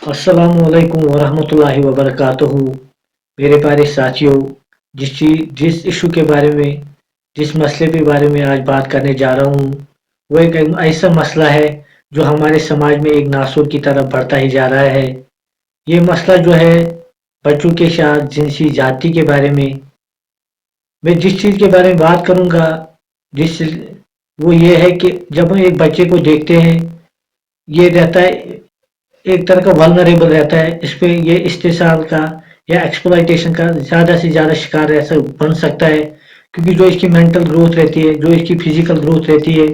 अस्सलामुअलैकुम वरहमतुल्लाहि वबरकातुहू। मेरे प्यारे साथियों, जिस इशू के बारे में, जिस मसले के बारे में आज बात करने जा रहा हूँ, वो एक ऐसा मसला है जो हमारे समाज में एक नासूर की तरफ बढ़ता ही जा रहा है। ये मसला जो है बच्चों के साथ जिनसी जाति के बारे में। मैं जिस चीज़ के बारे में बात करूँगा, जिस वो ये है कि जब हम एक बच्चे को देखते हैं, ये रहता है एक तरह का वल्नरेबल रहता है। इस पे ये इस्तेसाल का या एक्सप्लॉइटेशन का ज़्यादा से ज़्यादा शिकार ऐसा बन सकता है, क्योंकि जो इसकी मेंटल ग्रोथ रहती है, जो इसकी फिजिकल ग्रोथ रहती है,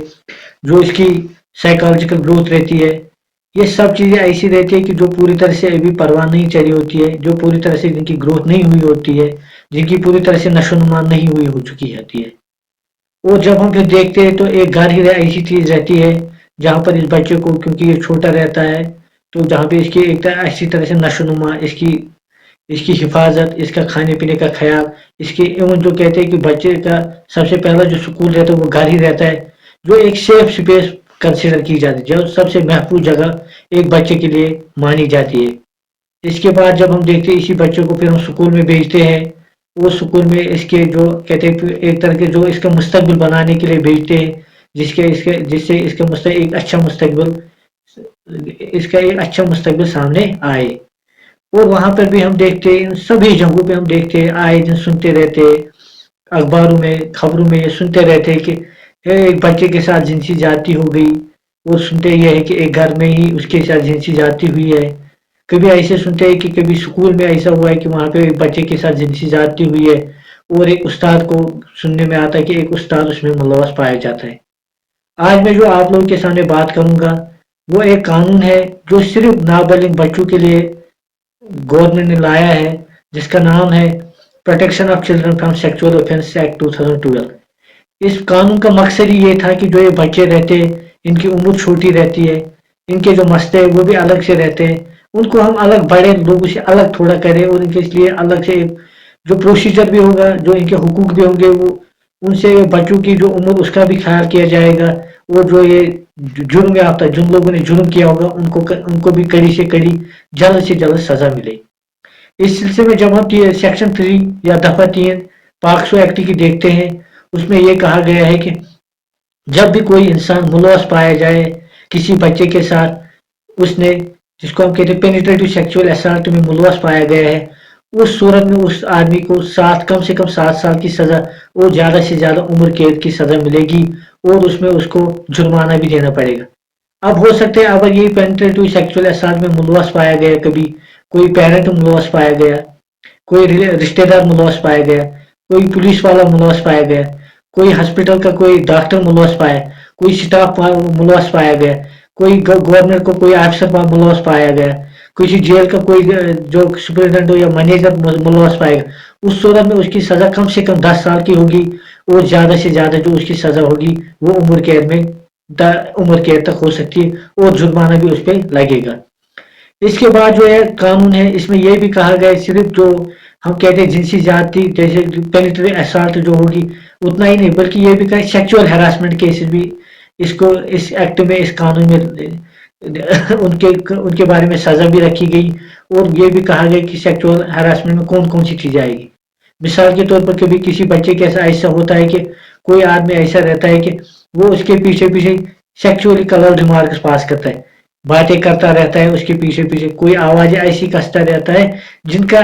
जो इसकी साइकोलॉजिकल ग्रोथ रहती है, ये सब चीज़ें ऐसी रहती है कि जो पूरी तरह से अभी परवाह नहीं चली होती है, जो पूरी तरह से जिनकी ग्रोथ नहीं हुई होती है, जिनकी पूरी तरह से नशोनुमा नहीं हुई हो चुकी होती है। और जब हम फिर देखते हैं तो एक घर ही ऐसी चीज़ रहती है जहाँ पर इस बच्चे को, क्योंकि ये छोटा रहता है, तो जहाँ पे इसकी एक अच्छी तरह से नशोनुमा, इसकी इसकी हिफाजत, इसका खाने पीने का ख्याल, इसकी एवं जो कहते हैं कि बच्चे का सबसे पहला जो सुकून रहता है वो घर ही रहता है, जो एक सेफ स्पेस कंसिडर की जाती है, जो सबसे महफूज जगह एक बच्चे के लिए मानी जाती है। इसके बाद जब हम देखते हैं इसी बच्चे को फिर हम स्कूल में भेजते हैं, वो स्कूल में इसके जो कहते हैं एक तरह के जो इसका मुस्तकबिल बनाने के लिए भेजते हैं, जिससे इसका एक अच्छा मुस्तकबिल, इसका एक अच्छा मुस्तकबिल सामने आए। और वहां पर भी हम देखते हैं, इन सभी जगहों पे हम देखते हैं, आए दिन सुनते रहते हैं, अखबारों में खबरों में ये सुनते रहते हैं कि एक बच्चे के साथ जिनसी जाति हो गई। वो सुनते ये है कि एक घर में ही उसके साथ जिनसी जाति हुई है। कभी ऐसे सुनते हैं कि कभी स्कूल में ऐसा हुआ है कि वहां पे एक बच्चे के साथ जिनसी जाति हुई है, और एक उस्ताद को सुनने में आता है कि एक उस्ताद उसमें मुलव्वस पाया जाता है। आज मैं जो आप लोगों के सामने बात करूंगा, वो एक कानून है जो सिर्फ नाबालिग बच्चों के लिए गवर्नमेंट ने लाया है, जिसका नाम है protection of children from sexual offence act 2012। इस कानून का मकसद ही ये था कि जो ये बच्चे रहते हैं, इनकी उम्र छोटी रहती है, इनके जो मसले हैं वो भी अलग से रहते हैं, उनको हम अलग बड़े लोगों से अलग थोड़ा करें, और इनके इसलिए अलग से जो प्रोसीजर भी होगा, जो इनके हुकूक भी होंगे, वो उनसे बच्चों की जो उम्र उसका भी ख्याल किया जाएगा। और जो ये जुर्म याफ्ता जिन लोगों ने जुर्म किया होगा, उनको भी कड़ी से कड़ी, जल्द से जल्द सजा मिले। इस सिलसिले में जब हम सेक्शन 3 या दफा 3 पॉक्सो एक्ट की देखते हैं, उसमें यह कहा गया है कि जब भी कोई इंसान मुलव्वस पाया जाए किसी बच्चे के साथ, उसने, जिसको हम कहते हैं पेनिट्रेटिव सेक्सुअल असॉल्ट में मुलव्वस पाया गया है, उस सूरत में उस आदमी को कम से कम 7 साल की सजा और ज्यादा से ज्यादा उम्र कैद की सजा मिलेगी, और उसमें उसको जुर्माना भी देना पड़ेगा। अब हो सकता है अगर ये पेनिट्रेटिव सेक्सुअल असॉल्ट में मुलव्वस पाया गया, कभी कोई पेरेंट मुलव्वस पाया गया, कोई रिश्तेदार मुलव्वस पाया गया, कोई पुलिस वाला मुलव्वस पाया गया, कोई हॉस्पिटल का कोई डॉक्टर मुलव्वस पाया, कोई स्टाफ मुलव्वस पाया गया, कोई गवर्नमेंट को कोई ऑफिसर मुलव्वस पाया गया, किसी जेल का कोई जो सुपरिटेंडेंट या मैनेजर मुलव्वस पाएगा, उस सूरत में उसकी सजा कम से कम 10 साल की होगी, और ज्यादा से ज्यादा जो उसकी सजा होगी वो उम्र कैद तक हो सकती है, और जुर्माना भी उस पर लगेगा। इसके बाद जो है कानून है, इसमें यह भी कहा गया है सिर्फ जो हम कहते हैं जिनसी जाति, जैसे पेनिट्रेटिव असॉल्ट जो होगी, उतना ही नहीं, बल्कि ये भी कहा सेक्सुअल हैरासमेंट केसेस भी इसको इस एक्ट में, इस कानून में उनके बारे में सजा भी रखी गई। और ये भी कहा गया कि सेक्सुअल हैरासमेंट में कौन कौन सी चीजें आएगी। मिसाल के तौर पर कभी किसी बच्चे के ऐसा होता है कि कोई आदमी ऐसा रहता है कि वो उसके पीछे पीछे सेक्सुअली कलर्ड रिमार्क्स पास करता है, बातें करता रहता है, उसके पीछे पीछे कोई आवाजें ऐसी कसता रहता है, जिनका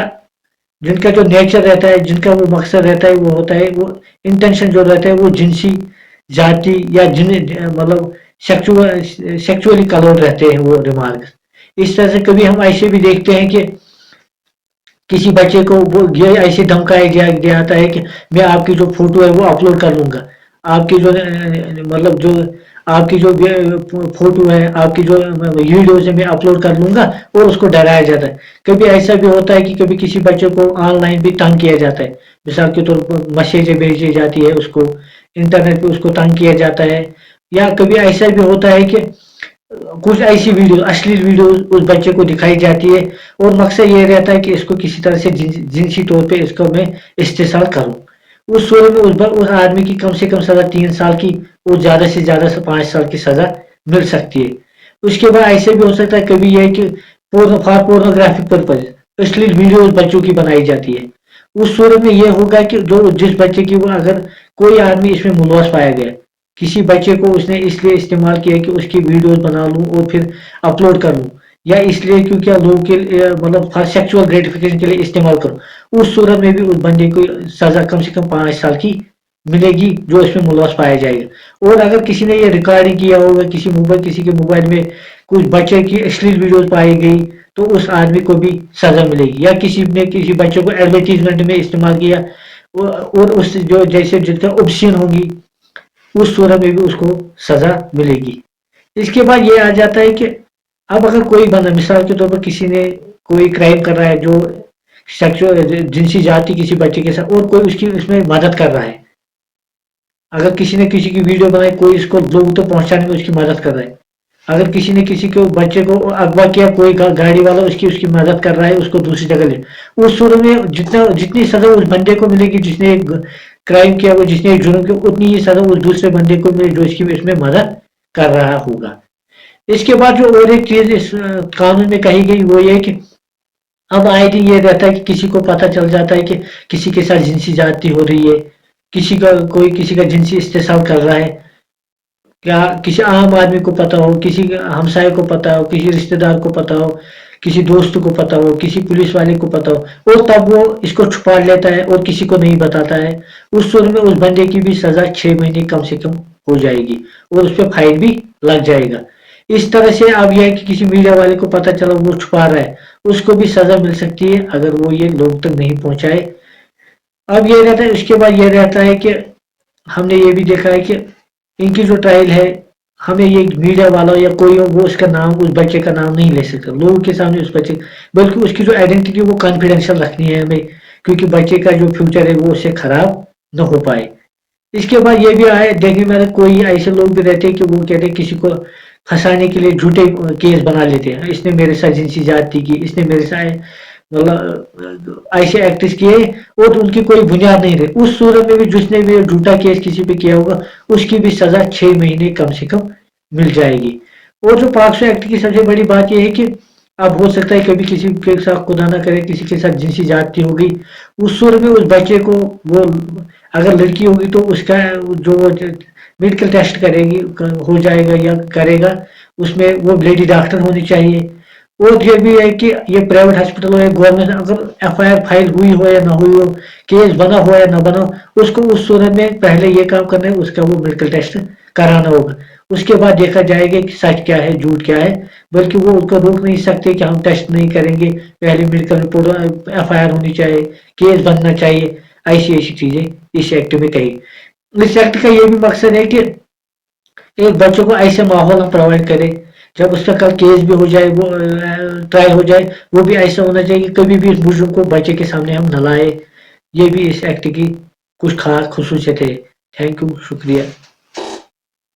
जिनका जो नेचर रहता है, जिनका वो मकसद रहता है, वो होता है, वो इंटेंशन जो रहता है वो जिनसी जाति या जिन मतलब सेक्सुअली कलर्ड रहते हैं वो रिमार्क्स। इस तरह से कभी हम ऐसे भी देखते हैं कि किसी बच्चे को वो ये ऐसे धमकाया गया जाता है कि मैं आपकी जो फोटो है वो अपलोड कर लूंगा, आपकी जो मतलब जो आपकी जो फोटो है, आपकी जो वीडियोज है, मैं अपलोड कर लूंगा, और उसको डराया जाता है। कभी ऐसा भी होता है कि कभी किसी बच्चे को ऑनलाइन भी तंग किया जाता है, मिसाल के तौर पर मैसेजें भेजी जाती है, उसको इंटरनेट पे उसको तंग किया जाता है। या कभी ऐसा भी होता है कि कुछ ऐसी वीडियो, अश्लील वीडियो उस बच्चे को दिखाई जाती है, और मकसद ये रहता है कि इसको किसी तरह से जिनसी तौर पे इसको मैं इस्तेसाल करूं। उस सूरत में उस आदमी की कम से कम सजा 3 साल की, और ज्यादा से ज्यादा 5 साल की सजा मिल सकती है। उसके बाद ऐसे भी हो सकता है कभी यह कि फॉर पोर्नोग्राफिक पर्पज, अश्लील वीडियोस बच्चों की बनाई जाती है। उस सूरत में यह होगा कि जो जिस बच्चे की वो अगर कोई आदमी इसमें मुलवस पाया गया, किसी बच्चे को उसने इसलिए इस्तेमाल किया कि उसकी वीडियोस बना लूं और फिर अपलोड कर लूं, या इसलिए क्योंकि लोगों के मतलब फॉर सेक्सुअल ग्रेटिफिकेशन के लिए इस्तेमाल करूं, उस सूरत में भी उस बंदे को सजा कम से कम 5 साल की मिलेगी जो इसमें मुलवस पाया जाएगा। और अगर किसी ने ये रिकॉर्डिंग किया होगा, किसी के मोबाइल में कुछ बच्चे की अश्लील वीडियोस पाई गई, तो उस आदमी को भी सजा मिलेगी। या किसी ने किसी बच्चे को एडवर्टीजमेंट में इस्तेमाल किया और उस जो जैसे जिनका ऑप्शन होगी, उस सूरत में भी उसको सजा मिलेगी। इसके बाद ये आ जाता है कि अब अगर कोई बंदा मिसाल के तौर पर किसी ने कोई क्राइम कर रहा है जो सेक्सुअल जिनसी जाति किसी बच्चे के साथ, और कोई उसकी उसमें मदद कर रहा है, अगर किसी ने किसी की वीडियो बनाई, कोई इसको लोगों तक पहुंचाने में उसकी मदद कर रहा है, अगर किसी ने किसी को बच्चे को अगवा किया, कोई गाड़ी वाला उसकी उसकी मदद कर रहा है उसको दूसरी जगह ले, उस सूरत में जितनी सजा उस बंदे को मिलेगी जिसने एक क्राइम किया, वो जिसने एक जुर्म किया, उतनी ही सजा उस दूसरे बंदे को मिले जो इसकी इसमें मदद कर रहा होगा। इसके बाद जो और एक चीज इस कानून में कही गई वो ये कि अब आए दिन ये रहता है कि किसी को पता चल जाता है कि किसी के साथ जिनसी ज्यादती हो रही है, किसी का जिनसी इस्तेसाल कर रहा है, क्या किसी आम आदमी को पता हो, किसी हमसाये को पता हो, किसी रिश्तेदार को पता हो, किसी दोस्त को पता हो, किसी पुलिस वाले को पता हो, और तब वो इसको छुपा लेता है और किसी को नहीं बताता है, उस सूरत में उस बंदे की भी सजा 6 महीने कम से कम हो जाएगी और उस पर फाइन भी लग जाएगा। इस तरह से अब यह है कि किसी मीडिया वाले को पता चला वो छुपा रहा है, उसको भी सजा मिल सकती है अगर वो ये लोग तक नहीं पहुंचाए। अब ये रहता है, उसके बाद ये रहता है कि हमने ये भी देखा है कि इनकी जो ट्रायल है, हमें ये मीडिया वाला या कोई हो वो उसका नाम, उस बच्चे का नाम नहीं ले सकता लोगों के सामने उस बच्चे, बल्कि उसकी जो आइडेंटिटी वो कॉन्फिडेंशियल रखनी है हमें, क्योंकि बच्चे का जो फ्यूचर है वो उससे खराब न हो पाए। इसके बाद ये भी आया देखने में, कोई ऐसे लोग भी रहते हैं कि वो कहते हैं किसी को फंसाने के लिए झूठे केस बना लेते हैं, इसने मेरे साथ जिनसी ज्यादती की, इसने मेरे साथ मतलब ऐसे एक्ट्रेस किए और उनकी कोई बुनियाद नहीं रही, उस सूरत में भी जिसने भी झूठा केस किसी पे किया होगा उसकी भी सजा 6 महीने कम से कम मिल जाएगी। और जो पॉक्सो एक्ट की सबसे बड़ी बात यह है कि अब हो सकता है कभी किसी के साथ खुदा ना करे किसी के साथ जिनसी ज्यादती होगी, उस सूरत में उस बच्चे को वो अगर लड़की होगी तो उसका जो मेडिकल टेस्ट करेगी हो जाएगा या करेगा, उसमें वो लेडी डॉक्टर होनी चाहिए। और ये भी है कि ये प्राइवेट हॉस्पिटल हो या गवर्नमेंट, अगर एफआईआर फाइल हुई हो या ना हुई हो, केस बना हो या ना बना हो, उसको उस सूरत में पहले ये काम करना है, उसका वो मेडिकल टेस्ट कराना होगा। उसके बाद देखा जाएगा कि सच क्या है झूठ क्या है, बल्कि वो उसको रोक नहीं सकते कि हम टेस्ट नहीं करेंगे, पहले मेडिकल रिपोर्ट एफआईआर होनी चाहिए, केस बनना चाहिए, ऐसी ऐसी चीजें इस एक्ट में कही। इस एक्ट का ये भी मकसद है कि एक बच्चों को ऐसे माहौल हम प्रोवाइड करें जब उसका कल केस भी हो जाए, वो ट्रायल हो जाए, वो भी ऐसा होना चाहिए कि कभी भी इस मुजरिम को बच्चे के सामने हम न लाए। ये भी इस एक्ट की कुछ खास खसूसियत है। थैंक यू, शुक्रिया।